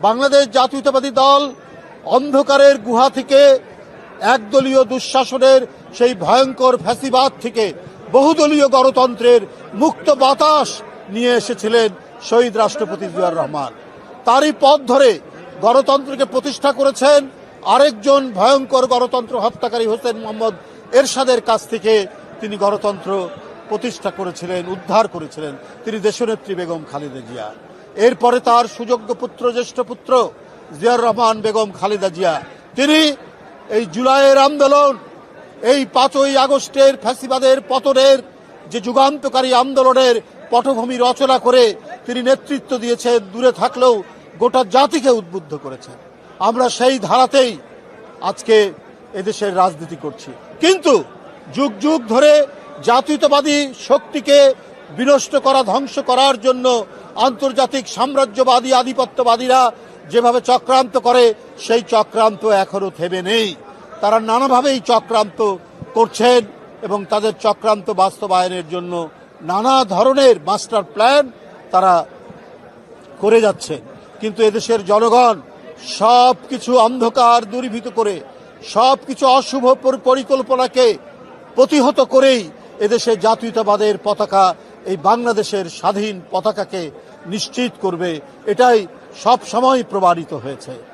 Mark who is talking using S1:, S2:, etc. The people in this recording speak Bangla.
S1: বাংলাদেশ জাতীয়তাবাদী দল অন্ধকারের গুহা থেকে একদলীয় দুঃশাসনের সেই ভয়ঙ্কর ফ্যাসিবাদ থেকে বহুদলীয় গণতন্ত্রের মুক্ত বাতাস নিয়ে এসেছিলেন শহীদ রাষ্ট্রপতি জিয়াউর রহমান। তারই পথ ধরে গণতন্ত্রকে প্রতিষ্ঠা করেছেন আরেকজন ভয়ঙ্কর গণতন্ত্র হত্যাকারী হোসেন মোহাম্মদ এরশাদের কাছ থেকে তিনি গণতন্ত্র প্রতিষ্ঠা করেছিলেন, উদ্ধার করেছিলেন তিনি দেশনেত্রী বেগম খালেদা জিয়া। এরপরে তার সুযোগ্য পুত্র, জ্যেষ্ঠ পুত্র জিয়াউর রহমান বেগম খালেদা জিয়া, তিনি এই জুলাইয়ের আন্দোলন, এই 5ই আগস্টের ফ্যাসিবাদের পতনের যে যুগান্তকারী আন্দোলনের পটভূমি রচনা করে তিনি নেতৃত্ব দিয়েছেন, দূরে থাকলেও গোটা জাতিকে উদ্বুদ্ধ করেছেন। আমরা সেই ধারাতেই আজকে এদেশের রাজনীতি করছি। কিন্তু যুগ যুগ ধরে জাতীয়তাবাদী শক্তিকে বিনষ্ট করা, ধ্বংস করার জন্য আন্তর্জাতিক সাম্রাজ্যবাদী আধিপত্যবাদীরা যেভাবে চক্রান্ত করে, সেই চক্রান্ত এখনো থেমে নেই। তারা নানাভাবেই চক্রান্ত করছেন এবং তাদের চক্রান্ত বাস্তবায়নের জন্য নানা ধরনের মাস্টার প্ল্যান তারা করে যাচ্ছেন। কিন্তু এদেশের জনগণ সব কিছু অন্ধকার দূরীভূত করে, সব কিছু অশুভ পরিকল্পনাকে প্রতিহত করেই এদেশে জাতীয়তাবাদের পতাকা, এই বাংলাদেশের স্বাধীন পতাকাকে নিশ্চিত করবে, এটাই সব সময় প্রমাণিত হয়েছে।